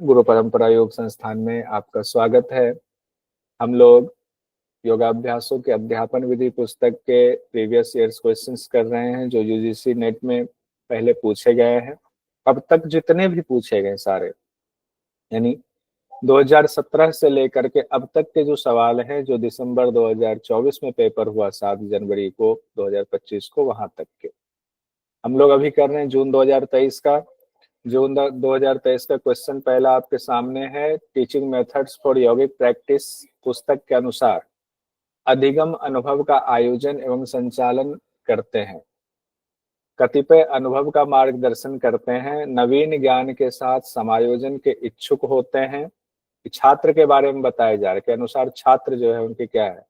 गुरु परंपरा योग संस्थान में आपका स्वागत है। हम लोग योगाभ्यासों के अध्यापन विधि पुस्तक के प्रीवियस ईयर्स क्वेश्चंस कर रहे हैं जो यूजीसी नेट में पहले पूछे गए हैं। अब तक जितने भी पूछे गए सारे, यानी 2017 से लेकर के अब तक के जो सवाल हैं, जो दिसंबर 2024 में पेपर हुआ 7 जनवरी को 2025 को, वहां तक के हम लोग अभी कर रहे हैं जून 2023 का। जून 2023 का क्वेश्चन पहला आपके सामने है। Teaching methods for yogic practice पुस्तक के अनुसार अधिगम अनुभव का आयोजन एवं संचालन करते हैं, कतिपय अनुभव का मार्गदर्शन करते हैं, नवीन ज्ञान के साथ समायोजन के इच्छुक होते हैं। छात्र के बारे में बताया जा रहा है के अनुसार छात्र जो है उनके क्या है,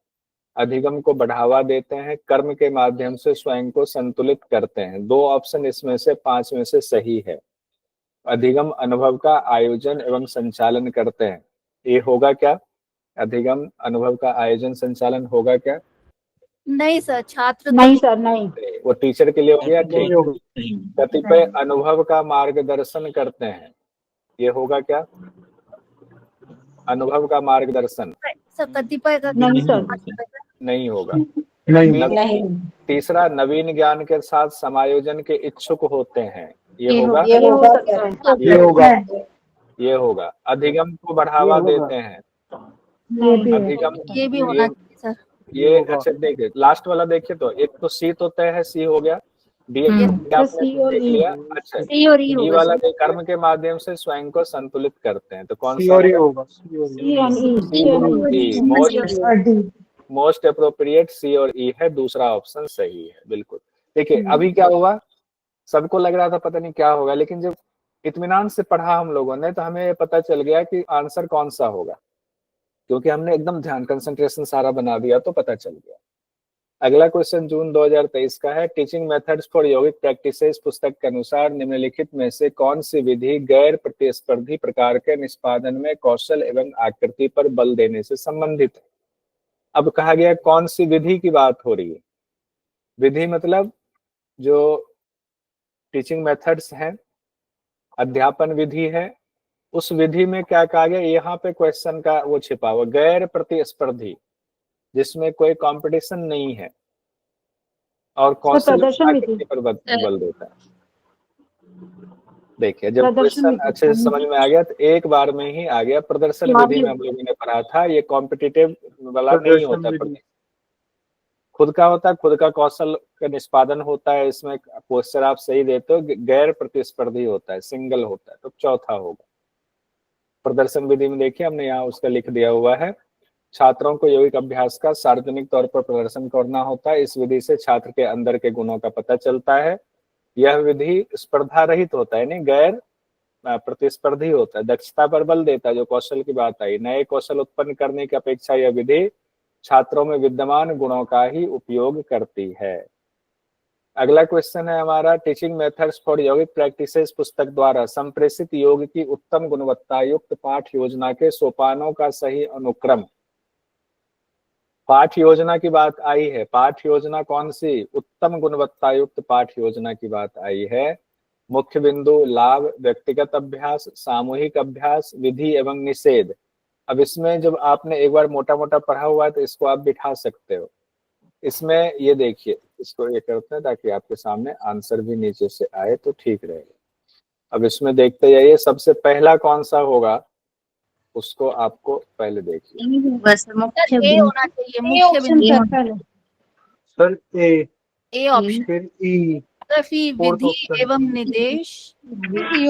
अधिगम को बढ़ावा देते हैं, कर्म के माध्यम से स्वयं को संतुलित करते हैं। 2 ऑप्शन इसमें से 5 में से सही है। अधिगम अनुभव का आयोजन एवं संचालन करते हैं, ये होगा क्या? अधिगम अनुभव का आयोजन संचालन होगा क्या? नहीं सर, छात्र नहीं सर, नहीं। वो टीचर के लिए हो गया, ठीक। कतिपय अनुभव का मार्गदर्शन करते हैं, ये होगा क्या? अनुभव का मार्गदर्शन सर, कतिपय का नहीं सर, नहीं होगा। नहीं। तीसरा, नवीन ज्ञान के साथ समायोजन के इच्छुक होते हैं, ये ये होगा। ये होगा। अधिगम को बढ़ावा देते हैं, अधिगम ये भी होना चाहिए सर। ये अच्छा देखिए लास्ट वाला देखिए, तो एक तो सी तो तय है, सी हो गया। डी आपने देख लिया। अच्छा, सी और ई ई वाला कर्म के माध्यम से स्वयं को संतुलित करते हैं, तो कौन सा होगा? मोस्ट अप्रोप्रिएट सी और ई है, दूसरा ऑप्शन सही है, बिल्कुल। देखिए अभी क्या हुआ, सबको लग रहा था पता नहीं क्या होगा, लेकिन जब इत्मीनान से पढ़ा हम लोगों ने तो हमें पता चल गया कि आंसर कौन सा होगा, क्योंकि हमने एकदम ध्यान कंसंट्रेशन सारा बना दिया तो पता चल गया। अगला क्वेश्चन जून 2023 का है। Teaching methods for yogic practices पुस्तक के अनुसार निम्नलिखित में से कौन सी विधि गैर प्रतिस्पर्धी प्रकार के निष्पादन में कौशल एवं आकृति पर बल देने से संबंधित है? अब कहा गया कौन सी विधि की बात हो रही है। विधि मतलब जो टीचिंग मेथड्स हैं, अध्यापन विधि है, उस विधि में क्या कहा गया, यहाँ पे क्वेश्चन का वो छिपा हुआ, गैर प्रतिस्पर्धी, जिसमें कोई कंपटीशन नहीं है और कौशल आकृति पर बल देता है। देखिए जब क्वेश्चन अच्छे से समझ में आ गया तो एक बार में ही आ गया। प्रदर्शन विधि में हम लोगों ने पढ़ा था, ये कॉम्पिटिटिव वाला नहीं होता, खुद का होता है, खुद का कौशल का निष्पादन होता है। इसमें क्वेश्चन आप सही देते हो, गैर प्रतिस्पर्धी होता है, सिंगल होता है, तो चौथा होगा। प्रदर्शन विधि में देखिए हमने यहाँ उसका लिख दिया हुआ है। छात्रों को यौगिक अभ्यास का सार्वजनिक तौर पर प्रदर्शन करना होता है। इस विधि से छात्र के अंदर के गुणों का पता चलता है। यह विधि स्पर्धा रहित होता है, नहीं गैर प्रतिस्पर्धी होता है, दक्षता पर बल देता है, जो कौशल की बात आई। नए कौशल उत्पन्न करने की अपेक्षा यह विधि छात्रों में विद्यमान गुणों का ही उपयोग करती है। अगला क्वेश्चन है हमारा, teaching methods for yogic practices पुस्तक द्वारा संप्रेषित योग की उत्तम गुणवत्ता युक्त पाठ योजना के सोपानों का सही अनुक्रम। पाठ योजना की बात आई है, पाठ योजना कौन सी? उत्तम गुणवत्ता युक्त पाठ योजना की बात आई है। मुख्य बिंदु, लाभ, व्यक्तिगत अभ्यास, सामूहिक अभ्यास, विधि एवं निषेध। अब इसमें जब आपने एक बार मोटा मोटा पढ़ा हुआ है तो इसको आप बिठा सकते हो। इसमें ये देखिए, इसको ये करते हैं ताकि आपके सामने आंसर भी नीचे से आए तो ठीक रहेगा। अब इसमें देखते जाइए, सबसे पहला कौन सा होगा उसको आपको पहले देखिए। ए होना चाहिए, मुख्य बिंदु सर ए ऑप्शन, फिर ई, फिर विधि एवं निर्देश,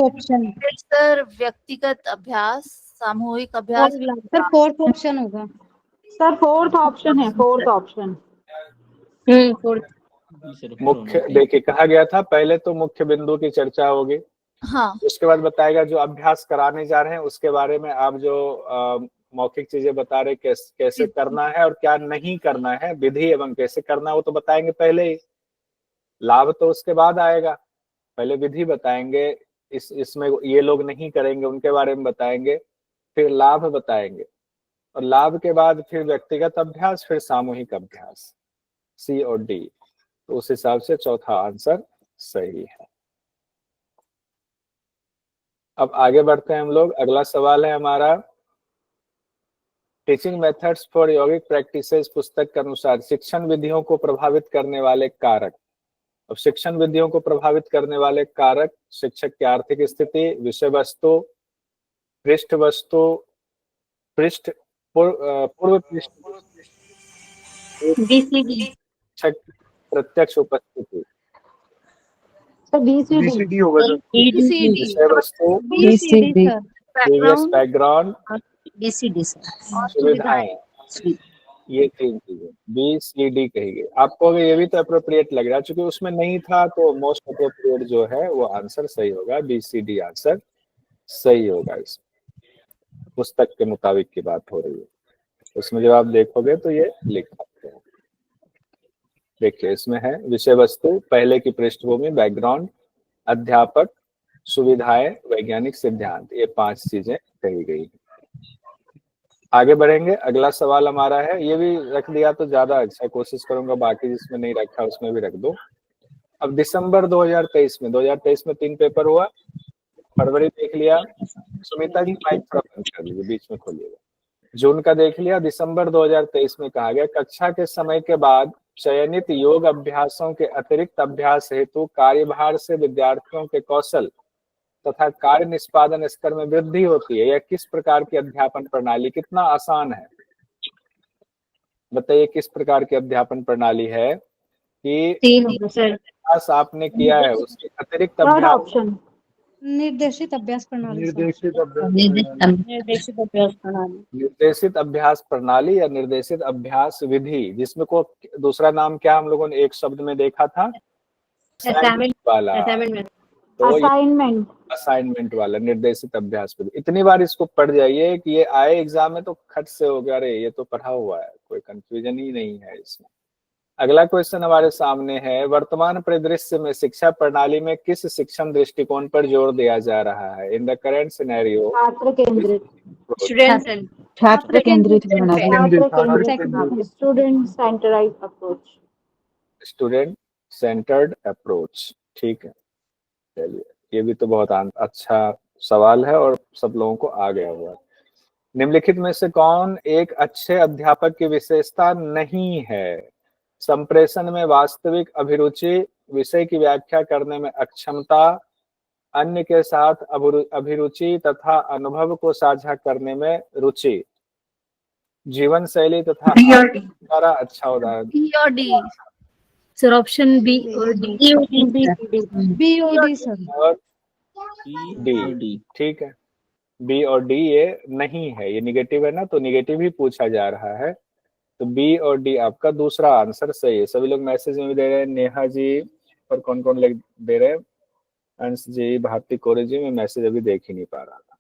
ऑप्शन सर व्यक्तिगत अभ्यास, सामूहिक अभ्यास। सर फोर्थ ऑप्शन होगा। सर फोर्थ ऑप्शन है, फोर्थ ऑप्शन। मुख्य देखिए कहा गया था पहले तो मुख्य बिंदु की चर्चा होगी, हाँ, उसके बाद बताएगा जो अभ्यास कराने जा रहे हैं उसके बारे में, आप जो मौखिक चीजें बता रहे कैसे करना है और क्या नहीं करना है, विधि एवं कैसे करना है वो तो बताएंगे पहले ही। लाभ तो उसके बाद आएगा, पहले विधि बताएंगे, इसमें ये लोग नहीं करेंगे उनके बारे में बताएंगे, फिर लाभ बताएंगे, और लाभ के बाद फिर व्यक्तिगत अभ्यास, फिर सामूहिक अभ्यास, सी और डी। तो उस हिसाब से चौथा आंसर सही है। अब आगे बढ़ते हैं हम लोग। अगला सवाल है हमारा, टीचिंग मेथड्स फॉर यौगिक प्रैक्टिसेस पुस्तक के अनुसार शिक्षण विधियों को प्रभावित करने वाले कारक। अब शिक्षण विधियों को प्रभावित करने वाले कारक शिक्षक की आर्थिक स्थिति, विषय वस्तु, पृष्ठ वस्तु, पृष्ठ पूर्व पृष्ठ, BCD शिक्षक प्रत्यक्ष उपस्थिति, सर BCD बीसीडी होगा सर। BCD विषय वस्तु, BCD sir previous background, BCD sir सुविधाएं, ये 3 चीजें BCD कही गई। आपको अगर ये भी तो अप्रोप्रिएट लग रहा है, चूंकि उसमें नहीं था तो मोस्ट अप्रोप्रिएट जो है वो आंसर सही होगा, BCD आंसर सही होगा। इस पुस्तक के मुताबिक की बात हो रही है, उसमें जब आप देखोगे तो ये लिख सकते हैं। देखिए इसमें है विषय वस्तु, पहले की पृष्ठभूमि बैकग्राउंड, अध्यापक, सुविधाएं, वैज्ञानिक सिद्धांत, ये 5 चीजें कही गई। आगे बढ़ेंगे। अगला सवाल हमारा है, ये भी रख दिया तो ज्यादा अच्छा, कोशिश करूंगा बाकी जिसमें नहीं रखा उसमें भी रख दो। अब दिसंबर 2023 में 3 पेपर हुआ, फरवरी देख लिया, सुमिता जी माइक थोड़ा बंद कर लीजिए, बीच में खोलिएगा। जून का देख लिया, दिसंबर 2023 में कहा गया कक्षा के समय के बाद चयनित योग अभ्यासों के अतिरिक्त अभ्यास हेतु कार्यभार से विद्यार्थियों के कौशल तथा कार्य निष्पादन स्तर में वृद्धि होती है। यह किस प्रकार की अध्यापन प्रणाली, कितना आसान है बताइए, किस प्रकार की अध्यापन प्रणाली है कि 3 सर अभ्यास आपने किया है उसके अतिरिक्त थर्ड अभ्यास, ऑप्शन निर्देशित अभ्यास प्रणाली सर। निर्देशित अभ्यास निर्देशित अभ्यास प्रणाली निर्देशित अभ्यास प्रणाली या निर्देशित अभ्यास विधि, जिसमें को दूसरा नाम क्या हम लोगों ने एक शब्द में देखा था, असाइनमेंट वाला, तो असाइनमेंट असाइनमेंट वाला निर्देशित अभ्यास विधि। इतनी बार इसको पढ़ जाइए कि ये आए एग्जाम में तो खट से हो गया, अरे ये तो पढ़ा हुआ है, कोई कंफ्यूजन ही नहीं है इसमें। अगला क्वेश्चन हमारे सामने है, वर्तमान परिदृश्य में शिक्षा प्रणाली में किस शिक्षण दृष्टिकोण पर जोर दिया जा रहा है? इन द करेंट सिनेरियो छात्र केंद्रित छात्र केंद्रित student centralise approach student centred approach. ठीक है, चलिए ये भी तो बहुत अच्छा सवाल है और सब लोगों को आ गया हुआ है। निम्नलिखित में से कौन एक अच्छे अध्यापक की विशेषता नहीं है? संप्रेषण में वास्तविक अभिरुचि, विषय की व्याख्या करने में अक्षमता, अन्य के साथ अभिरुचि तथा अनुभव को साझा करने में रुचि, जीवन शैली तथा द्वारा अच्छा उदाहरण। B और D सर, ऑप्शन B और D BOD सर। और डी, ठीक है, बी और डी ये नहीं है, ये निगेटिव है ना, तो निगेटिव ही पूछा जा रहा है, तो बी और डी आपका दूसरा आंसर सही है। सभी लोग मैसेज में भी दे रहे हैं, नेहा जी और कौन कौन लोग दे रहे हैं, अंश जी, भारती कोरे जी, मैं मैसेज अभी देख ही नहीं पा रहा था।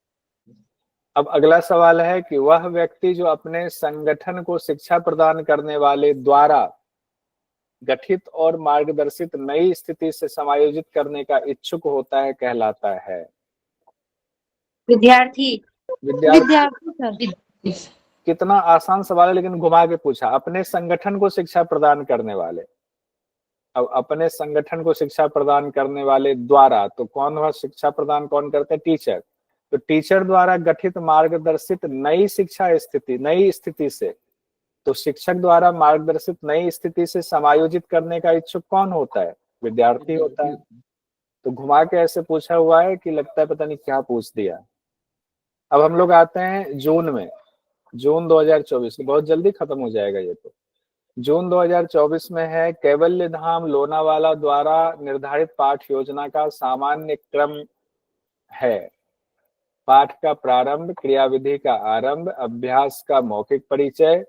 अब अगला सवाल है कि वह व्यक्ति जो अपने संगठन को शिक्षा प्रदान करने वाले द्वारा गठित और मार्गदर्शित नई स्थिति से समायोजित करने का इच्छुक होता है कहलाता है? विद्यार्थी विद्यार्थी सर। कितना आसान सवाल है लेकिन घुमा के पूछा। अपने संगठन को शिक्षा प्रदान करने वाले, अब अपने संगठन को शिक्षा प्रदान करने वाले द्वारा, तो कौन वह शिक्षा प्रदान कौन करते हैं? टीचर। तो टीचर द्वारा गठित मार्गदर्शित नई शिक्षा स्थिति, नई स्थिति से, तो शिक्षक द्वारा मार्गदर्शित नई स्थिति से समायोजित करने का इच्छुक कौन होता है? विद्यार्थी होता है। तो घुमा के ऐसे पूछा हुआ है कि लगता है पता नहीं क्या पूछ दिया। अब हम लोग आते हैं जून में, जून 2024, बहुत जल्दी खत्म हो जाएगा ये तो। जून 2024 में है, कैवल्य धाम लोनावाला द्वारा निर्धारित पाठ योजना का सामान्य क्रम है। पाठ का प्रारंभ, क्रियाविधि का आरंभ, अभ्यास का मौखिक परिचय,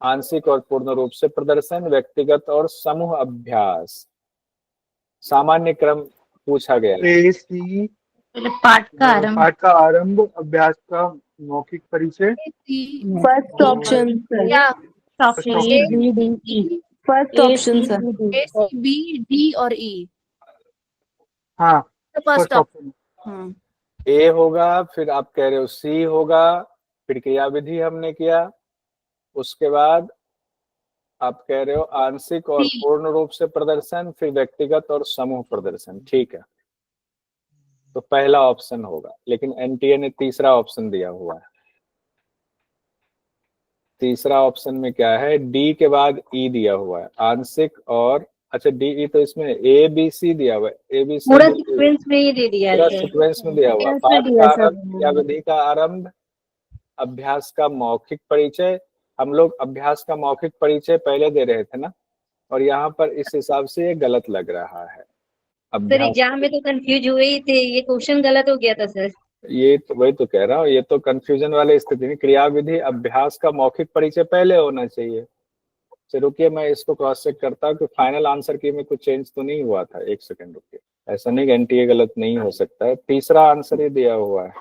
आंशिक और पूर्ण रूप से प्रदर्शन, व्यक्तिगत और समूह अभ्यास। सामान्य क्रम पूछा गया है। पाठ का आरंभ, अभ्यास का मौखिक परिचय, first option sir. First option sir. B D और E। हाँ फर्स्ट ऑप्शन ए होगा, फिर आप कह रहे हो सी होगा, फिर क्रियाविधि हमने किया, उसके बाद आप कह रहे हो आंशिक और पूर्ण रूप से प्रदर्शन, फिर व्यक्तिगत और समूह प्रदर्शन। ठीक है, तो पहला ऑप्शन होगा, लेकिन एनटीए ने तीसरा ऑप्शन दिया हुआ है। तीसरा ऑप्शन में क्या है, डी के बाद ई दिया हुआ है, आंशिक और अच्छा डी ई, तो इसमें ए बी सी दिया हुआ है, ए बी सी पूरा सीक्वेंस में ही दे दिया पूरा है। सीक्वेंस में दिया हुआ है। पाठ का आरंभ या विधि का आरंभ, अभ्यास का मौखिक परिचय। हम लोग अभ्यास का मौखिक परिचय पहले दे रहे थे ना, और यहाँ पर इस हिसाब से ये गलत लग रहा है। सर एग्जाम में तो कंफ्यूज हुए ही थे, ये क्वेश्चन गलत हो गया था सर। ये तो वही तो कह रहा हूँ, ये तो कंफ्यूजन वाली स्थिति में क्रिया विधि अभ्यास का मौखिक परिचय पहले होना चाहिए। चलो रुकिए, मैं इसको क्रॉस चेक करता हूँ कि फाइनल आंसर की में कुछ चेंज तो नहीं हुआ था। एक सेकंड रुकिए, ऐसा नहीं एनटीए गलत नहीं हो सकता है। तीसरा आंसर ही दिया हुआ है,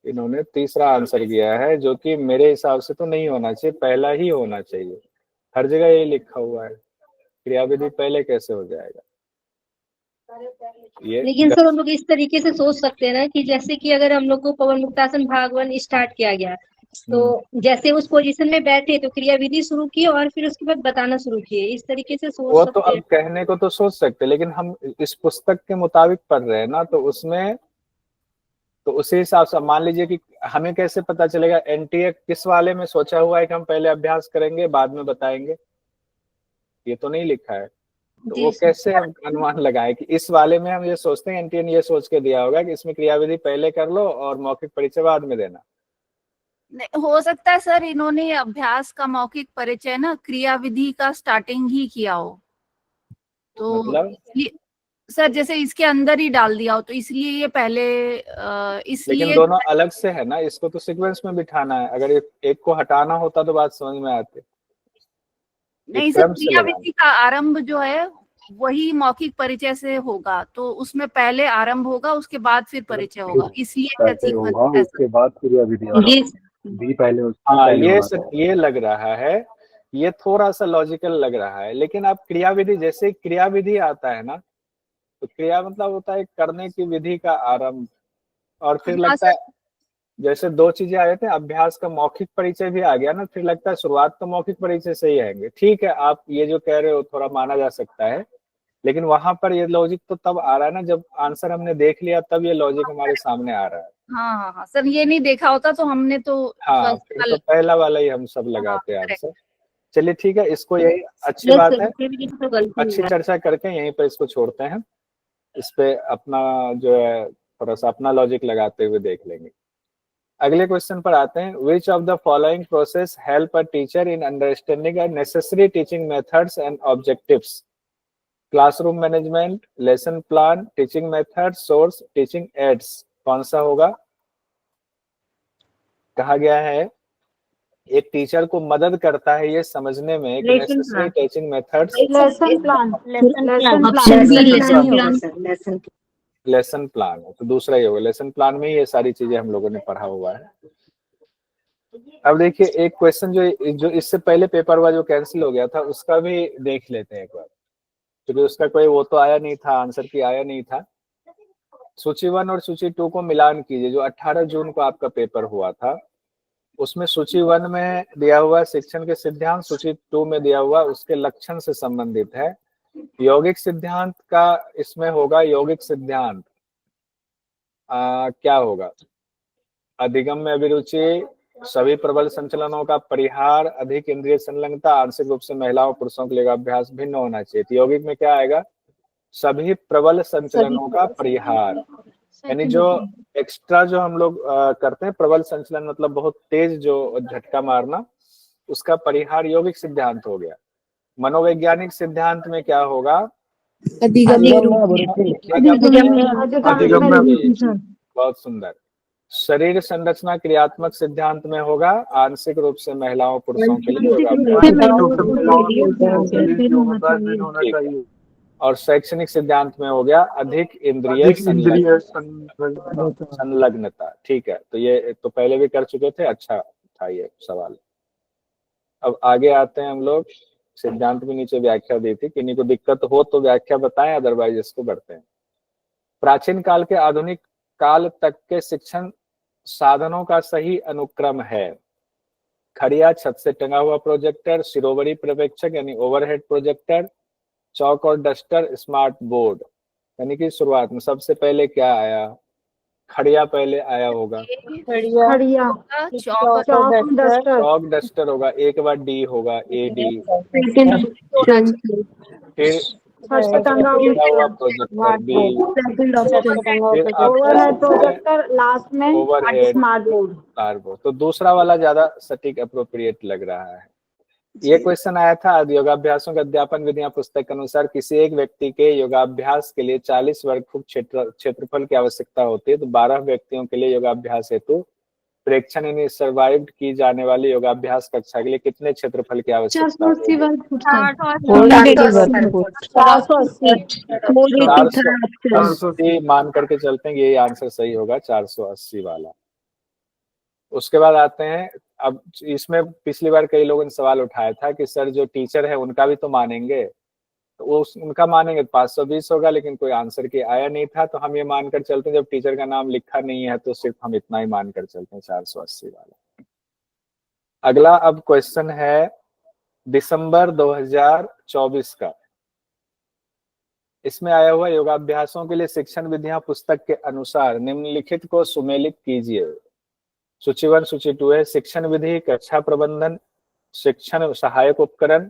इन्होंने तीसरा आंसर किया है, जो कि मेरे हिसाब से तो नहीं होना चाहिए, पहला ही होना चाहिए। हर जगह यही लिखा हुआ है, क्रिया विधि पहले कैसे हो जाएगा ये। लेकिन सर हम लोग इस तरीके से सोच सकते हैं ना कि जैसे कि अगर हम लोग को पवन मुक्तासन भाग 1 स्टार्ट किया गया, तो जैसे उस पोजीशन में बैठे तो क्रिया विधि शुरू की और फिर उसके बाद बताना शुरू किए, इस तरीके से सोच वो सकते तो अब कहने को तो सोच सकते, लेकिन हम इस पुस्तक के मुताबिक पढ़ रहे हैं ना, तो उसमें तो उसी हिसाब से मान लीजिए कि हमें कैसे पता चलेगा एनटीए किस वाले में सोचा हुआ है कि हम पहले अभ्यास करेंगे बाद में बताएंगे, ये तो नहीं लिखा है। तो वो कैसे हम अनुमान लगाए कि इस वाले में हम ये सोचते हैं, एनटीए ने ये सोच के दिया होगा कि इसमें क्रियाविधि पहले कर लो और मौखिक परिचय बाद में देना। हो सकता है सर इन्होंने अभ्यास का मौखिक परिचय ना क्रिया विधि का स्टार्टिंग ही किया हो, तो मतलब सर जैसे इसके अंदर ही डाल दिया हो, तो इसलिए ये पहले इसलिए। लेकिन दोनों अलग से है ना, इसको तो सीक्वेंस में बिठाना है। अगर एक को हटाना होता तो बात समझ में आती। नहीं सर, क्रिया विधि का आरंभ जो है वही मौखिक परिचय से होगा, तो उसमें पहले आरंभ होगा उसके बाद फिर परिचय होगा, इसलिए उसके बाद क्रिया विधि भी पहले। हाँ ये लग रहा है, ये थोड़ा सा लॉजिकल लग रहा है। लेकिन अब क्रिया विधि, जैसे क्रिया विधि आता है ना, तो क्रिया मतलब होता है करने की विधि का आरंभ, और फिर लगता है जैसे दो चीजें आ जाते हैं, अभ्यास का मौखिक परिचय भी आ गया ना, फिर लगता है शुरुआत तो मौखिक परिचय से ही आएंगे। ठीक है, आप ये जो कह रहे हो थोड़ा माना जा सकता है, लेकिन वहां पर ये लॉजिक तो तब आ रहा है ना जब आंसर हमने देख लिया, तब ये लॉजिक हमारे सामने आ रहा है। हाँ सर, ये नहीं देखा होता तो हमने तो हाँ, फिर तो पहला वाला ही हम सब लगाते हैं आंसर। चलिए ठीक है, इसको यही अच्छी बात है, अच्छी चर्चा करके यहीं पर इसको छोड़ते हैं। इस पे अपना जो है थोड़ा सा अपना लॉजिक लगाते हुए देख लेंगे। अगले क्वेश्चन पर आते हैं। Which of the following process help a teacher in understanding necessary teaching methods and objectives? Classroom management, lesson plan, teaching method, source, teaching ads. कौन सा होगा? कहा गया है एक टीचर को मदद करता है ये समझने में कि necessary teaching methods. Lesson plan है, तो दूसरा ही होगा। लेसन प्लान में ही ये सारी चीजें हम लोगों ने पढ़ा हुआ है। अब देखिए एक क्वेश्चन जो इससे पहले पेपर हुआ जो कैंसिल हो गया था, उसका भी देख लेते हैं एक बार, क्योंकि उसका कोई वो तो आया नहीं था, आंसर की आया नहीं था। सूची 1 और सूची 2 को मिलान कीजिए। जो 18 जून को आपका पेपर हुआ था, उसमें सूची 1 में दिया हुआ शिक्षण के सिद्धांत, सूची 2 में दिया हुआ उसके लक्षण से संबंधित है। यौगिक सिद्धांत का इसमें होगा, यौगिक सिद्धांत क्या होगा? अधिगम में अभिरुचि, सभी प्रबल संचलनों का परिहार, अधिक इंद्रिय संलग्नता, आंशिक रूप से महिलाओं पुरुषों के लिए अभ्यास भिन्न होना चाहिए। तो यौगिक में क्या आएगा? सभी प्रबल संचलनों का परिहार, यानी जो एक्स्ट्रा जो हम लोग करते हैं प्रबल संचलन, मतलब बहुत तेज जो झटका मारना, उसका परिहार यौगिक सिद्धांत हो गया। मनोवैज्ञानिक सिद्धांत में क्या होगा? बहुत सुंदर। शरीर संरचना क्रियात्मक सिद्धांत में होगा, आंशिक रूप से महिलाओं पुरुषों के लिए होगा। और शैक्षणिक सिद्धांत में हो गया अधिक इंद्रिय संलग्नता। ठीक है, तो ये तो पहले भी कर चुके थे, अच्छा था ये सवाल। अब आगे आते हैं हम लोग। सिद्धांत भी नीचे व्याख्या दी थी, किन्हीं को दिक्कत हो तो व्याख्या बताएं, अदरवाइज इसको बढ़ते हैं। प्राचीन काल के आधुनिक काल तक के शिक्षण साधनों का सही अनुक्रम है। खड़िया छत से टंगा हुआ प्रोजेक्टर, शिरोवरी पर्यवेक्षक यानी ओवरहेड प्रोजेक्टर, चौक और डस्टर, स्मार्ट बोर्ड। यानी कि शुरुआत में सबसे पहले क्या आया? खड़िया पहले आया होगा, खड़िया, चौक चौक डस्टर, चौक डस्टर होगा, एक के बाद डी होगा, ए डी, फिर फर्स्ट टंगा हुआ प्रोजेक्टर बी, फिर ओवरहेड प्रोजेक्टर, लास्ट में ओवरहेड स्मार्ट बोर्ड। कार्बो। तो दूसरा वाला ज्यादा सटीक अप्रोप्रिएट लग रहा है। ये क्वेश्चन आया था योगाभ्यासों के अध्यापन विधियां पुस्तक के अनुसार किसी एक व्यक्ति के योगाभ्यास के लिए 40 वर्ग फुट क्षेत्रफल की आवश्यकता होती है, तो 12 व्यक्तियों के लिए योगाभ्यास हेतु प्रेक्षण यानी सर्वाइव्ड की जाने वाली योगाभ्यास कक्षा के लिए कितने क्षेत्रफल की आवश्यकता होती है? 480 मान करके चलते हैं, ये आंसर सही होगा, 480 वाला। उसके बाद आते हैं, अब इसमें पिछली बार कई लोगों ने सवाल उठाया था कि सर जो टीचर है उनका भी तो मानेंगे, तो वो उनका मानेंगे 520 होगा, लेकिन कोई आंसर की आया नहीं था, तो हम ये मानकर चलते हैं जब टीचर का नाम लिखा नहीं है तो सिर्फ हम इतना ही मानकर चलते हैं, 480 वाला। अगला अब क्वेश्चन है दिसंबर 2024 का। इसमें आया हुआ योगाभ्यासों के लिए शिक्षण विधियां पुस्तक के अनुसार निम्नलिखित को सुमेलित कीजिए। सूची 1 सूची 2 है शिक्षण विधि, कक्षा प्रबंधन, शिक्षण सहायक उपकरण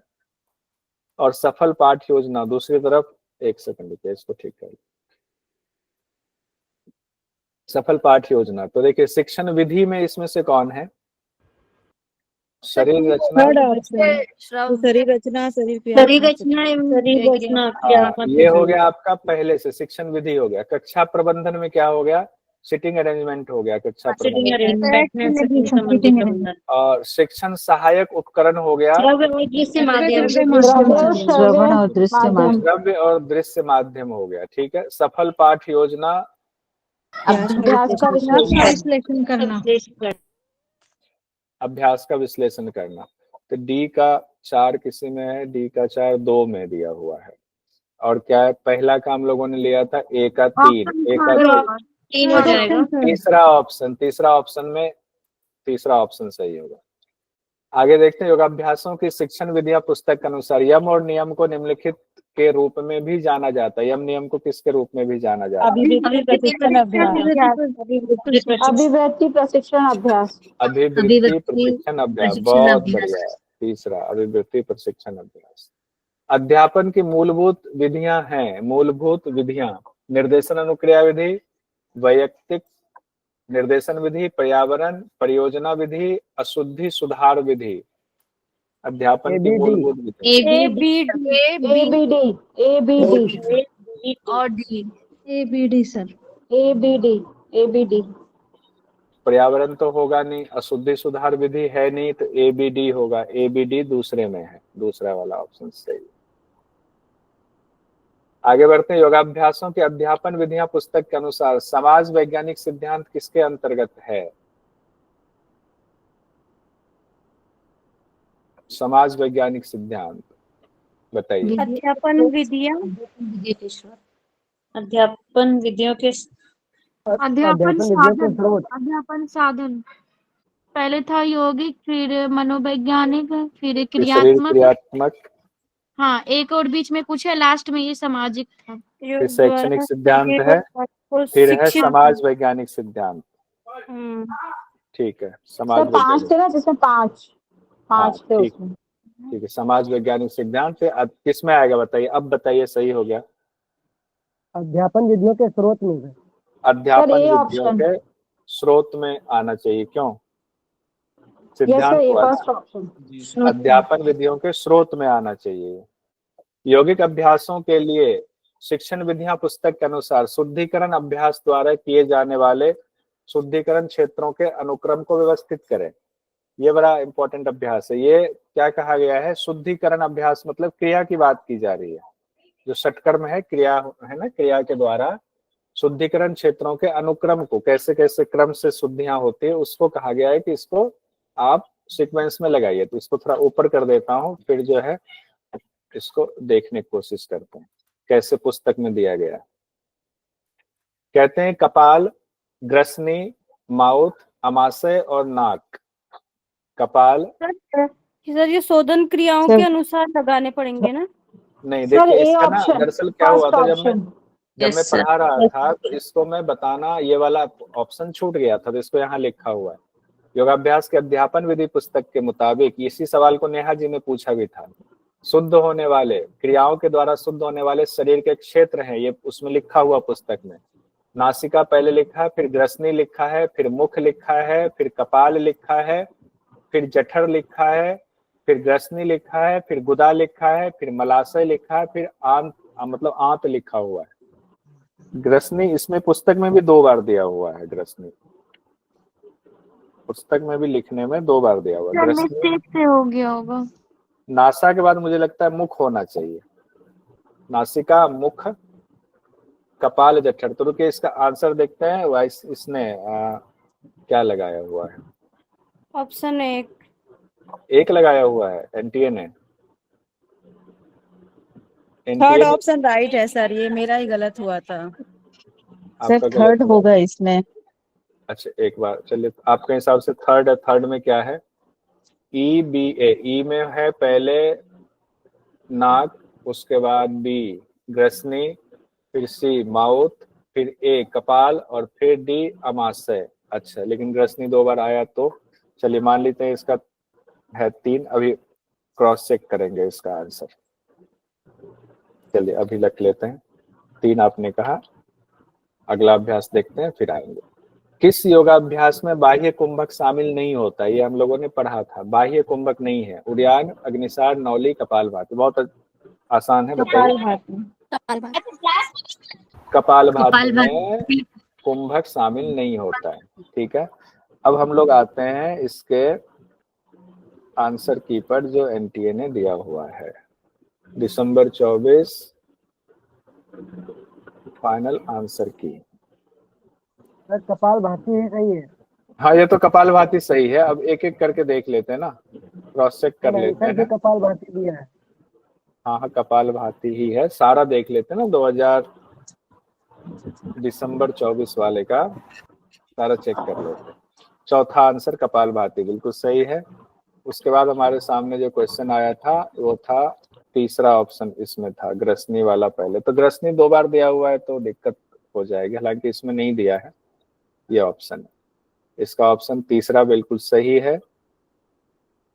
और सफल पाठ योजना। दूसरी तरफ, एक सेकंड रुकिए, इसको ठीक कर, सफल पाठ योजना। तो देखिए शिक्षण विधि में इसमें से कौन है? शरीर रचना, शरीर रचना, ये हो गया आपका पहले से शिक्षण विधि हो गया। कक्षा प्रबंधन में क्या हो गया? सिटिंग अरेंजमेंट हो गया कक्षा प्रबंधन। और शिक्षण सहायक उपकरण हो गया श्रव्य और दृश्य माध्यम हो गया। ठीक है। सफल पाठ योजना अभ्यास का विश्लेषण करना, अभ्यास का विश्लेषण करना। तो डी का 4 किसी में है, डी का 4 2 में दिया हुआ है। और क्या है? पहला का हम लोगों ने लिया था ए का 3, ए का 3 हो जाएगा। तीसरा ऑप्शन में तीसरा ऑप्शन सही होगा। आगे देखते हैं योगाभ्यासों की शिक्षण विधियां पुस्तक के अनुसार यम और नियम को निम्नलिखित के रूप में भी जाना जाता है। यम नियम को किसके रूप में भी जाना जाता है? अभिव्यक्ति प्रशिक्षण अभ्यास, बहुत बढ़िया। तीसरा अभिव्यक्ति प्रशिक्षण अभ्यास। अध्यापन की मूलभूत विधियां हैं। मूलभूत विधियां निर्देशन अनुक्रिया विधि, वैयक्तिक निर्देशन विधि, पर्यावरण परियोजना विधि, अशुद्धि सुधार विधि। अध्यापन की मूलभूत विधि ABD। पर्यावरण तो होगा नहीं, अशुद्धि सुधार विधि है नहीं, तो ABD होगा। ABD दूसरे में है, दूसरा वाला ऑप्शन सही। आगे बढ़ते हैं। योगाभ्यासों की अध्यापन विधियां पुस्तक के अनुसार समाज वैज्ञानिक सिद्धांत किसके अंतर्गत है? समाज वैज्ञानिक सिद्धांत बताइए। अध्यापन विधियों के अध्यापन साधन पहले था यौगिक, फिर मनोवैज्ञानिक, फिर क्रियात्मक। हाँ, एक और बीच में कुछ है, लास्ट में ये सामाजिक था। फिर शैक्षणिक सिद्धांत है, फिर है समाज वैज्ञानिक सिद्धांत। ठीक है। समाज 5 थे ना, जिसमें 5 थे उसमें। ठीक है। समाज वैज्ञानिक सिद्धांत से अब किस में आएगा बताइए? अब बताइए, सही हो गया। अध्यापन विधियों के स्रोत में, अध्यापन विधियों के स्रोत में आना चाहिए। क्यों? सिद्धांत अध्यापन विधियों के स्रोत में आना चाहिए। यौगिक अभ्यासों के लिए शिक्षण विधियां पुस्तक के अनुसार शुद्धिकरण अभ्यास द्वारा किए जाने वाले शुद्धिकरण क्षेत्रों के अनुक्रम को व्यवस्थित करें। ये बड़ा इंपॉर्टेंट अभ्यास है। ये क्या कहा गया है? शुद्धिकरण अभ्यास मतलब क्रिया की बात की जा रही है। जो षटकर्म है, क्रिया है ना, क्रिया के द्वारा शुद्धिकरण क्षेत्रों के अनुक्रम को, कैसे कैसे क्रम से शुद्धियां होती है, उसको कहा गया है कि इसको आप सीक्वेंस में लगाइए। तो इसको थोड़ा ऊपर कर देता हूं, फिर जो है इसको देखने की कोशिश करते हैं कैसे पुस्तक में दिया गया। कहते हैं कपाल, ग्रसनी, माउथ, अमाशय और नाक। कपाल सर ये शोधन क्रियाओं के अनुसार लगाने पड़ेंगे ना? नहीं, देखिए इसका ना दरअसल क्या हुआ था, जब Yes, मैं sir. पढ़ा रहा था तो इसको मैं बताना, ये वाला ऑप्शन छूट गया था तो इसको यहाँ लिखा हुआ है। योगाभ्यास के अध्यापन विधि पुस्तक के मुताबिक, इसी सवाल को नेहा जी ने पूछा भी था, शुद्ध होने वाले, क्रियाओं के द्वारा शुद्ध होने वाले शरीर के क्षेत्र हैं, ये उसमें लिखा हुआ पुस्तक में। नासिका पहले लिखा है, फिर ग्रसनी लिखा है, फिर मुख लिखा है, फिर कपाल लिखा है, फिर जठर लिखा है, फिर ग्रसनी लिखा है, फिर गुदा लिखा है, फिर मलाशय लिखा है, फिर आंत, मतलब आंत लिखा हुआ है। ग्रसनी इसमें पुस्तक में भी 2 बार दिया हुआ है, ग्रसनी पुस्तक में भी लिखने में 2 बार दिया हुआ है। मिस्टेक से हो गया होगा। नासा के बाद मुझे लगता है मुख होना चाहिए, नासिका, मुख, कपाल, जठर। तो रुकिए इसका आंसर देखते हैं। वाइस इसने क्या लगाया हुआ है? ऑप्शन 1 लगाया हुआ है एनटीए ने। थर्ड ऑप्शन राइट है सर, ये मेरा ही गलत हुआ था सर, थर्ड होगा इसमें। अच्छा एक बार चलिए, आपके हिसाब से थर्ड है। थर्ड में क्या है? ई बी ए। ई में है पहले नाक, उसके बाद बी ग्रसनी, फिर सी माउथ, फिर ए कपाल और फिर डी अमाशय। अच्छा, लेकिन ग्रसनी 2 बार आया तो चलिए मान लेते हैं इसका है 3। अभी क्रॉस चेक करेंगे इसका आंसर। चलिए अभी रख लेते हैं, 3 आपने कहा। अगला अभ्यास देखते हैं फिर आएंगे। किस योगाभ्यास में बाह्य कुंभक शामिल नहीं होता? ये हम लोगों ने पढ़ा था। बाह्य कुंभक नहीं है। उद्यान, अग्निसार, नौली, कपालभाति। बहुत आसान है, बताइए। कपालभाति में कुंभक शामिल नहीं होता है। ठीक है, अब हम लोग आते हैं इसके आंसर की पर जो एनटीए ने दिया हुआ है। दिसंबर 24 फाइनल आंसर की। सर कपालभाति ही सही है। हाँ, ये तो कपालभाति सही है। अब एक एक करके देख लेते हैं ना, क्रॉस चेक कर लेते हैं। कपालभाति दिया है। हाँ, कपालभाति ही है। सारा देख लेते हैं ना, 2000 दिसंबर 24 वाले का सारा चेक कर लेते हैं। चौथा आंसर कपालभाति बिल्कुल सही है। उसके बाद हमारे सामने जो क्वेश्चन आया था वो था तीसरा ऑप्शन, इसमें था ग्रसनी वाला। पहले तो ग्रसनी 2 बार दिया हुआ है तो दिक्कत हो जाएगी, हालांकि इसमें नहीं दिया है ये ऑप्शन। इसका ऑप्शन तीसरा बिल्कुल सही है।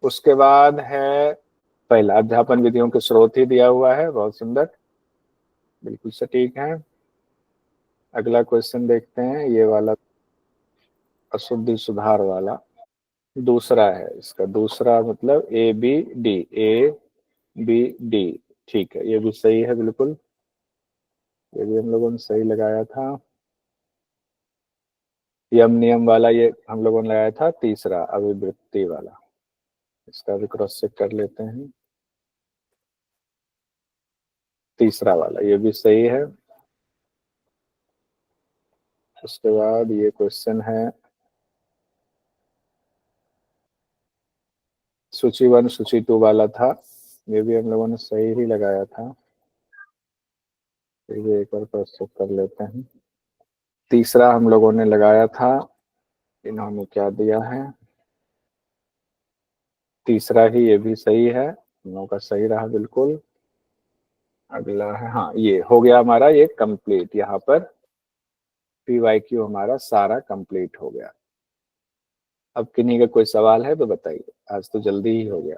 उसके बाद है पहला, अध्यापन विधियों के स्रोत ही दिया हुआ है। बहुत सुंदर, बिल्कुल सटीक है। अगला क्वेश्चन देखते हैं, ये वाला अशुद्धि सुधार वाला दूसरा है। इसका दूसरा मतलब A B D, A B D. ठीक है, ये भी सही है बिल्कुल, ये भी हम लोगों ने सही लगाया था। यम नियम वाला ये हम लोगों ने लगाया था तीसरा, अभिवृत्ति वाला। इसका भी क्रॉस चेक कर लेते हैं। तीसरा वाला ये भी सही है। उसके बाद ये क्वेश्चन है सूची 1 सूची 2 वाला था, ये भी हम लोगों ने सही ही लगाया था। फिर भी एक बार क्रॉस चेक कर लेते हैं। तीसरा हम लोगों ने लगाया था, इन्होंने क्या दिया है? तीसरा ही, ये भी सही है, हम लोगों का सही रहा बिल्कुल। अगला है, हाँ ये हो गया हमारा ये कंप्लीट। यहाँ पर PYQ हमारा सारा कंप्लीट हो गया। अब किन्हीं का कोई सवाल है तो बताइए, आज तो जल्दी ही हो गया।